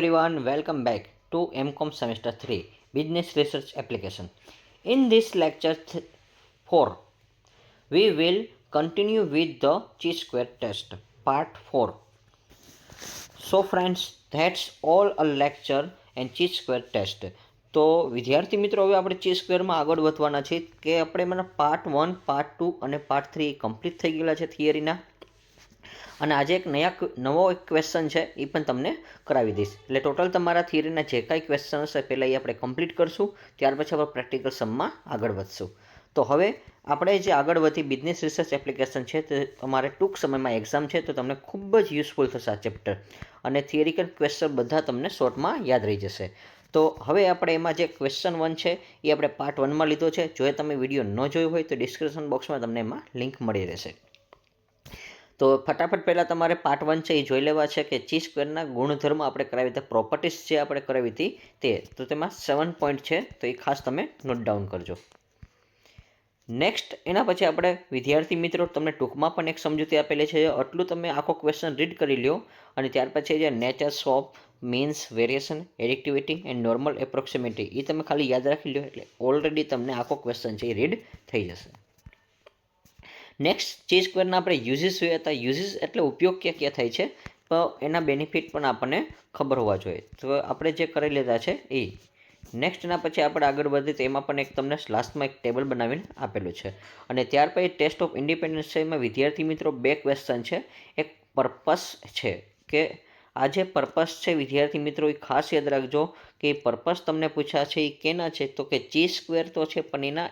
everyone, welcome back to MCOM Semester 3 Business Research Application. In this lecture 4, we will continue with the chi-square test, part 4. So friends, that's all a lecture and chi-square test. તો વિદ્યાર્થી મિત્રો, હવે આપણે ચી સ્ક્વેરમાં આગળ વધવાના છે કે આપણે મને પાર્ટ 1, પાર્ટ 2 અને પાર્ટ 3 કમ્પ્લીટ થઈ ગયેલા છે થિયરીના. અને આજે એક નવો એક ક્વેશ્ચન છે એ પણ તમને કરાવી દઈશ. એટલે ટોટલ તમારા થિયરીના જે કાંઈ ક્વેશ્ચન હશે પહેલાં એ આપણે કમ્પ્લીટ કરશું, ત્યાર પછી આપણે પ્રેક્ટિકલ સમમાં આગળ વધશું. તો હવે આપણે જે આગળ વધી બિઝનેસ રિસર્ચ એપ્લિકેશન છે તે તમારે ટૂંક સમયમાં એક્ઝામ છે તો તમને ખૂબ જ યુઝફુલ થશે આ ચેપ્ટર, અને થિયરિકલ ક્વેશ્ચન બધા તમને શોર્ટમાં યાદ રહી જશે. તો હવે આપણે એમાં જે ક્વેશ્ચન 1 છે એ આપણે પાર્ટ 1માં લીધો છે. જો તમે વિડીયો ન જોયો હોય તો ડિસ્ક્રિપ્શન બોક્સમાં તમને એમાં લિંક મળી રહેશે. તો ફટાફટ પહેલાં તમારે પાર્ટ 1 છે એ જોઈ લેવા છે કે ચી સ્ક્વેરના ગુણધર્મ આપણે કરાવી હતા, પ્રોપર્ટીઝ જે આપણે કરાવી હતી તે. તો તેમાં 7 પોઈન્ટ છે, તો એ ખાસ તમે નોટ ડાઉન કરજો. નેક્સ્ટ એના પછી આપણે વિદ્યાર્થી મિત્રો તમને ટૂંકમાં પણ એક સમજૂતી આપેલી છે. આટલું તમે આખો ક્વેશ્ચન રીડ કરી લ્યો અને ત્યાર પછી જે નેચર્સ ઓફ મીન્સ વેરિએશન એડિક્ટિવિટી એન્ડ નોર્મલ એપ્રોક્સિમિટી એ તમે ખાલી યાદ રાખી લો એટલે ઓલરેડી તમને આખો ક્વેશ્ચન છે એ રીડ થઈ જશે. નેક્સ્ટ ચી સ્ક્વેરના આપણે યુઝીસ જોયા હતા. યુઝીસ એટલે ઉપયોગ ક્યાં ક્યાં થાય છે, તો એના બેનિફિટ પણ આપણને ખબર હોવા જોઈએ. તો આપણે જે કરી લીધા છે એ. નેક્સ્ટના પછી આપણે આગળ વધીએ તો એમાં પણ એક તમને લાસ્ટમાં એક ટેબલ બનાવીને આપેલું છે. અને ત્યાર પછી ટેસ્ટ ઓફ ઇન્ડિપેન્ડન્સ છે, એમાં વિદ્યાર્થી મિત્રો 2 ક્વેશ્ચન છે. એક પર્પસ છે કે આ જે પર્પસ છે વિદ્યાર્થી મિત્રો એ ખાસ યાદ રાખજો કે એ પર્પસ તમને પૂછ્યા છે એ કેના છે, તો કે ચી સ્ક્વેર તો છે પણ એના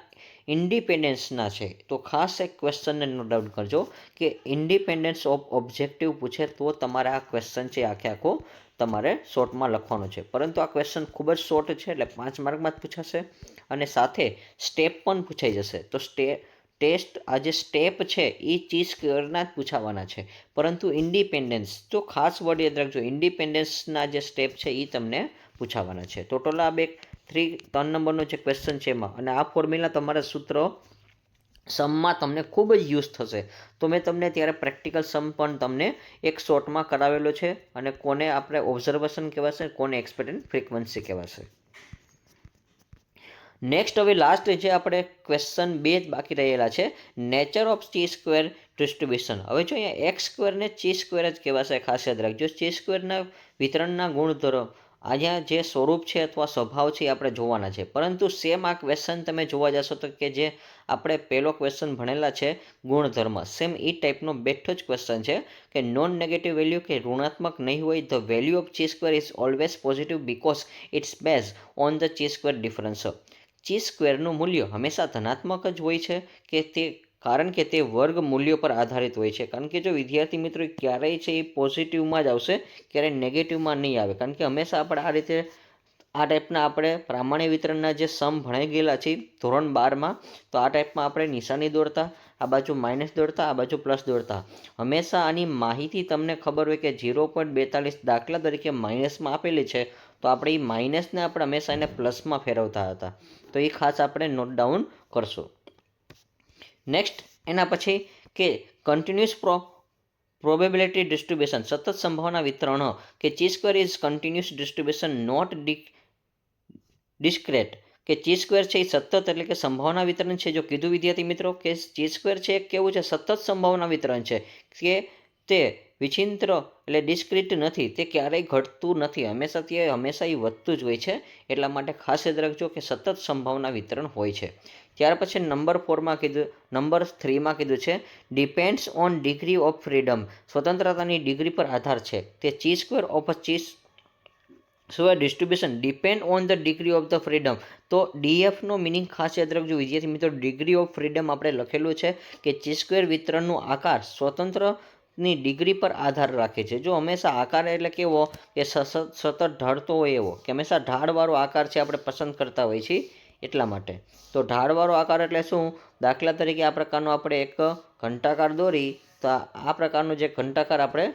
ઇન્ડિપેન્ડન્સના છે. તો ખાસ એક ક્વેશ્ચનને નોટ ડાઉન કરજો કે ઇન્ડિપેન્ડન્સ ઓફ ઓબ્જેક્ટિવ પૂછે તો તમારે આ ક્વેશ્ચન છે આખો તમારે શોર્ટમાં લખવાનો છે. પરંતુ આ ક્વેશ્ચન ખૂબ જ શોર્ટ છે એટલે 5 માર્કમાં જ પૂછાશે અને સાથે સ્ટેપ પણ પૂછાઈ જશે. તો ટેસ્ટ આ જે સ્ટેપ છે એ ચી સ્ક્વેરના જ પૂછાવાના છે, પરંતુ ઇન્ડિપેન્ડન્સ તો ખાસ વર્ડ યાદ રાખજો, ઇન્ડિપેન્ડન્સના જે સ્ટેપ છે એ તમને પૂછાવાના છે. ટોટલ આ 3 નંબરનો જે ક્વેશ્ચન છે એમાં, અને આ ફોર્મ્યુલા તમારા સૂત્ર સમમાં તમને ખૂબ જ યુઝ થશે. તો મેં તમને ત્યારે પ્રેક્ટિકલ સમ પણ તમને એક શોર્ટમાં કરાવેલો છે, અને કોને આપણે ઓબ્ઝર્વેશન કહેવાશે, કોને એક્સપેક્ટેડ ફ્રીક્વન્સી કહેવાશે. નેક્સ્ટ હવે લાસ્ટ જે આપણે ક્વેશ્ચન 2 બાકી રહેલા છે, nature of chi square distribution. હવે જો અહીંયા એક્સ સ્ક્વેરને ચી સ્ક્વેર જ કહેવાશે, ખાસ યાદ રાખજો. ચી સ્ક્વેરના વિતરણના ગુણધર્મ અહીંયા જે સ્વરૂપ છે અથવા સ્વભાવ છે એ આપણે જોવાના છે. પરંતુ સેમ આ ક્વેશ્ચન તમે જોવા જશો તો કે જે આપણે પહેલો ક્વેશ્ચન ભણેલા છે ગુણધર્મ, સેમ એ ટાઈપનો બેઠો જ ક્વેશ્ચન છે કે નોન નેગેટિવ વેલ્યુ કે ઋણાત્મક નહીં હોય, the value of chi square is always positive because it's base on the chi square difference. Chi સ્ક્વેરનું મૂલ્ય હંમેશા ધનાત્મક જ હોય છે કે તે કારણ કે તે વર્ગ મૂલ્યો પર આધારિત હોય છે. કારણ કે જો વિદ્યાર્થી મિત્રો ક્યારેય છે એ પોઝિટિવમાં જ આવશે, ક્યારેય નેગેટિવમાં નહીં આવે. કારણ કે હંમેશા આપણે આ રીતે આ ટાઈપના આપણે પ્રામાણ્ય વિતરણના જે સમ ભણાઈ ગયેલા છે ધોરણ 12માં, તો આ ટાઈપમાં આપણે નિશાની દોરતા, આ બાજુ માઇનસ દોરતા, આ બાજુ પ્લસ દોરતા. હંમેશા આની માહિતી તમને ખબર હોય કે 0.42 દાખલા તરીકે માઇનસમાં આપેલી છે, તો આપણે એ માઇનસને આપણે હંમેશા એને પ્લસમાં ફેરવતા હતા. તો એ ખાસ આપણે નોટ ડાઉન કરશું. નેક્સ્ટ એના પછી કે કન્ટિન્યુઅસ પ્રોબેબિલિટી ડિસ્ટ્રીબ્યુશન, સતત સંભાવના વિતરણ, કે chi square is continuous distribution not discrete, કે ચી સ્ક્વેર છે એ સતત એટલે કે સંભાવના વિતરણ છે. જો કીધું વિદ્યાર્થી મિત્રો કે ચી સ્ક્વેર છે એ કેવું છે, સતત સંભાવના વિતરણ છે, કે તે વિચિત્ર એટલે ડિસ્ક્રીટ નથી, તે ક્યારેય ઘટતું નથી, હંમેશા એ વધતું જ હોય છે. એટલા માટે ખાસ યાદ રાખજો કે સતત સંભાવના વિતરણ હોય છે. ત્યાર પછી નંબર 3માં કીધું છે depends on degree of freedom, સ્વતંત્રતાની ડિગ્રી પર આધાર છે. તે ચી square of chi square distribution depend on the degree of the freedom. તો ડીએફનો મિનિંગ ખાસ યાદ રાખજો વિદ્યાર્થી મિત્રો, ડિગ્રી ઓફ ફ્રીડમ આપણે લખેલું છે કે ચી સ્ક્વેર વિતરણનો આકાર સ્વતંત્રની ડિગ્રી પર આધાર રાખે છે. જો હંમેશા આકાર એટલે કેવો કે સતત ઢાળતો હોય એવો, કે હંમેશા ઢાળવાળો આકાર છે આપણે પસંદ કરતા હોઈએ છીએ એટલા માટે. તો ઢાળવાળો આકાર એટલે શું, દાખલા તરીકે આ પ્રકારનો આપણે એક ઘંટાકાર દોરી, તો આ પ્રકારનો જે ઘંટાકાર આપણે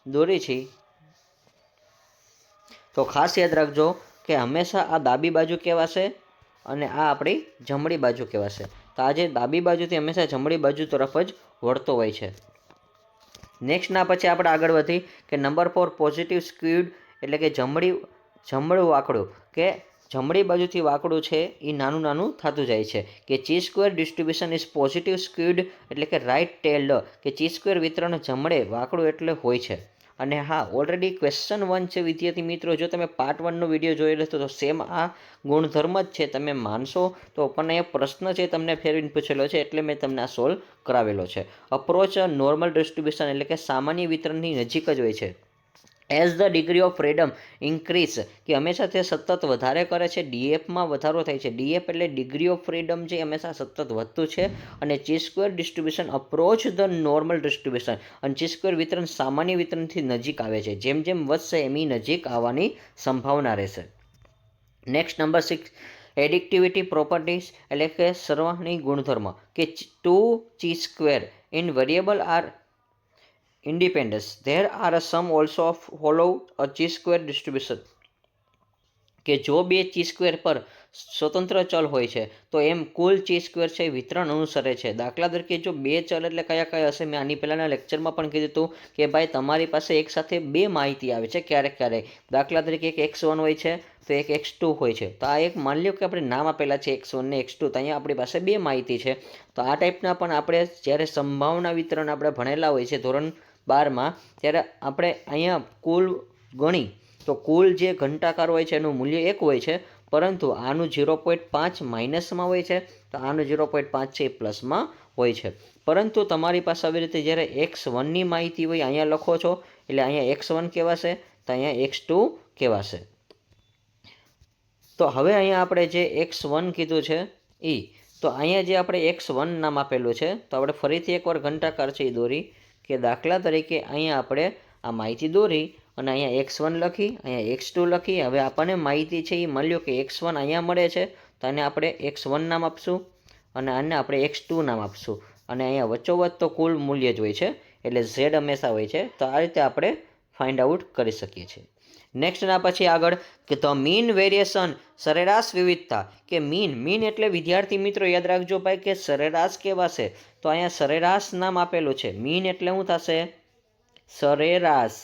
દોરી છીએ, તો ખાસ યાદ રાખજો કે હંમેશા આ ડાબી બાજુ કહેવાશે અને આ આપણી જમણી બાજુ કહેવાશે. તો આ જે ડાબી બાજુથી હંમેશા જમણી બાજુ તરફ જ વળતો હોય છે. નેક્સ્ટના પછી આપણે આગળ વધી કે નંબર 4 પોઝિટિવ સ્ક્યુડ એટલે કે જમણું વાકડું કે જમણી બાજુથી વાકડું છે એ નાનું નાનું થતું જાય છે કે chi square distribution is positive skewed એટલે કે રાઇટ ટેલ્ડ કે ચી સ્ક્વેર વિતરણ જમણે વાકડું એટલે હોય છે. અને હા, ઓલરેડી ક્વેશ્ચન 1 છે વિદ્યાર્થી મિત્રો, જો તમે પાર્ટ 1નો વિડીયો જોઈ લેશો તો સેમ આ ગુણધર્મ જ છે. તમે માનશો તો પણ અહીંયા પ્રશ્ન છે તમને ફેરવીને પૂછેલો છે એટલે મેં તમને આ સોલ્વ કરાવેલો છે. અપ્રોચ નોર્મલ ડિસ્ટ્રીબ્યુશન એટલે કે સામાન્ય વિતરણની નજીક જ હોય છે. As the degree of freedom increase કે હંમેશા તે સતત વધારે કરે છે. ડીએફમાં વધારો થાય છે. ડીએફ એટલે ડિગ્રી ઓફ ફ્રીડમ જે હંમેશા સતત વધતું છે. અને ચી square distribution approach the normal distribution અને ચી સ્ક્વેર વિતરણ સામાન્ય વિતરણથી નજીક આવે છે. જેમ જેમ વધશે એમની નજીક આવવાની સંભાવના રહેશે. નેક્સ્ટ નંબર 6 એડિક્ટિવિટી પ્રોપર્ટીઝ એટલે કે સરવાળની ગુણધર્મ કે 2 chi square in variable are independence. There are some also follow a chi square distribution કે જો બે ચી સ્ક્વેર પર સ્વતંત્ર ચલ હોય છે તો એમ કુલ ચી સ્ક્વેર છે વિતરણ અનુસરે છે. દાખલા તરીકે જો બે ચલ એટલે કયા કયા હશે, મેં આની પહેલાંના લેક્ચરમાં પણ કીધું હતું કે ભાઈ તમારી પાસે એક સાથે બે માહિતી આવે છે ક્યારેક ક્યારેક. દાખલા તરીકે એક x1 હોય છે તો એક x2 હોય છે. તો આ એક માની લો કે આપણે નામ આપેલા છે x1 ને x2, તો અહીંયા આપણી પાસે બે માહિતી છે. તો આ ટાઈપના પણ આપણે જ્યારે સંભાવના વિતરણ આપણે ભણેલા હોય છે ધોરણ 12માં, ત્યારે આપણે અહીંયા કુલ ગણી તો કુલ જે ઘંટાકાર હોય છે એનું મૂલ્ય 1 હોય છે, પરંતુ આનું 0.5 માઇનસમાં હોય છે, તો આનું 0.5 છે એ પ્લસમાં હોય છે. પરંતુ તમારી પાસે આવી રીતે જ્યારે x1ની માહિતી હોય અહીંયા લખો છો એટલે અહીંયા x1 કહેવાશે, તો અહીંયા x2 કહેવાશે. તો હવે અહીંયા આપણે જે x1 કીધું છે તો અહીંયા જે આપણે x1 નામ આપેલું છે, તો આપણે ફરીથી એકવાર ઘંટાકાર છે એ દોરી કે દાખલા તરીકે અહીંયા આપણે આ માહિતી દોરી અને અહીંયા x1 લખી, અહીંયા x2 લખી. હવે આપણને માહિતી છે એ મળ્યો કે x1 અહીંયા મળે છે, તો આને આપણે x1 નામ આપશું અને આને આપણે x2 નામ આપશું. અને અહીંયા વચ્ચોવચ્ચ તો કુલ મૂલ્ય જ હોય છે એટલે z હંમેશા હોય છે. તો આ રીતે આપણે ફાઇન્ડ આઉટ કરી શકીએ છીએ. નેક્સ્ટના પછી આગળ કે ધ મીન વેરિએશન સરેરાશ વિવિધતા કે મીન એટલે વિદ્યાર્થી મિત્રો યાદ રાખજો ભાઈ કે સરેરાશ કહેવાશે. તો અહીંયા સરેરાશ નામ આપેલું છે. મીન એટલે શું થશે? સરેરાશ.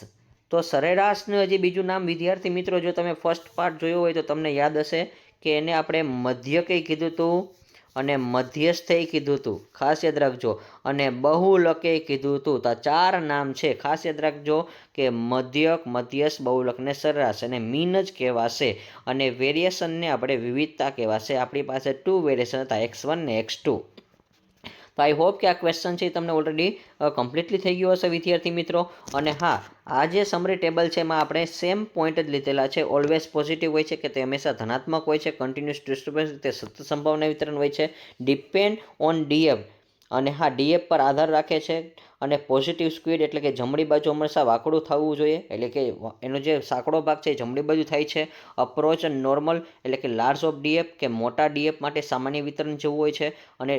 તો સરેરાશનું હજી બીજું નામ વિદ્યાર્થી મિત્રો જો તમે ફર્સ્ટ પાર્ટ જોયો હોય તો તમને યાદ હશે કે એને આપણે મધ્ય કંઈ કીધું હતું અને મધ્યસ્થે કીધું હતું, ખાસ યાદ રાખજો. અને બહુલકે કીધું હતું. તો 4 નામ છે, ખાસ યાદ રાખજો કે મધ્યક, મધ્યસ્થ, બહુલક ને સરેરાશ, અને મીન જ કહેવાશે. અને વેરિએશનને આપણે વિવિધતા કહેવાશે. આપણી પાસે 2 વેરિએશન હતા, x1 ને x2. તો આઈ હોપ કે આ ક્વેશ્ચન છે તમને ઓલરેડી કમ્પ્લીટલી થઈ ગયો હશે વિદ્યાર્થી મિત્રો. અને હા, આ જે સમરી ટેબલ છે એમાં આપણે સેમ પોઈન્ટ જ લીધેલા છે. ઓલવેઝ પોઝિટિવ હોય છે કે તે હંમેશા ધનાત્મક હોય છે. કન્ટિન્યુઅસ ડિસ્ટર્બન્સ તે સતત સંભાવના વિતરણ હોય છે. ડિપેન્ડ ઓન ડીએફ અને હા ડીએફ પર આધાર રાખે છે. અને પોઝિટિવ સ્ક્વિડ એટલે કે જમણી બાજુ હંમેશા વાકડું થવું જોઈએ, એટલે કે એનો જે સાંકડો ભાગ છે એ જમણી બાજુ થાય છે. અપ્રોચ નોર્મલ એટલે કે લાર્જ ઓફ ડીએફ કે મોટા ડીએફ માટે સામાન્ય વિતરણ જેવું હોય છે. અને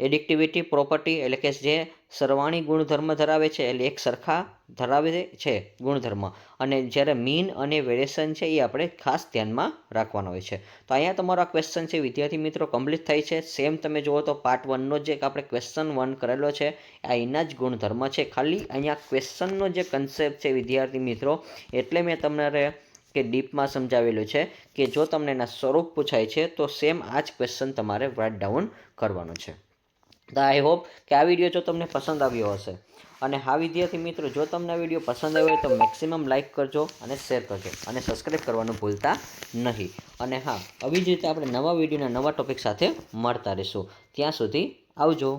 એડિક્ટિવિટી પ્રોપર્ટી એટલે કે જે સરવાણી ગુણધર્મ ધરાવે છે એટલે એક સરખા ધરાવે છે ગુણધર્મ. અને જ્યારે મીન અને વેરિએશન છે એ આપણે ખાસ ધ્યાનમાં રાખવાનો હોય છે. તો અહીંયા તમારો આ ક્વેશ્ચન છે વિદ્યાર્થી મિત્રો કમ્પ્લીટ થાય છે. સેમ તમે જુઓ તો પાર્ટ 1નો જે આપણે ક્વેશ્ચન 1 કરેલો છે આ એના જ ગુણધર્મ છે. ખાલી અહીંયા ક્વેશ્ચનનો જે કન્સેપ્ટ છે વિદ્યાર્થી મિત્રો એટલે મેં તમને કે ડીપમાં સમજાવેલું છે કે જો તમને એના સ્વરૂપ પૂછાય છે તો સેમ આ જ ક્વેશ્ચન તમારે રાઇટ ડાઉન કરવાનું છે. તો આઈ હોપ કે આ વિડીયો જો તમને પસંદ આવ્યો હશે. અને હા વિદ્યાર્થી મિત્રો, જો તમને આ વિડીયો પસંદ આવ્યો હોય તો મેક્સિમમ લાઇક કરજો અને શેર કરજો અને સબસ્ક્રાઈબ કરવાનું ભૂલતા નહીં. અને હા, આવી જ રીતે આપણે નવા વિડીયોના નવા ટોપિક સાથે મળતા રહીશું. ત્યાં સુધી આવજો.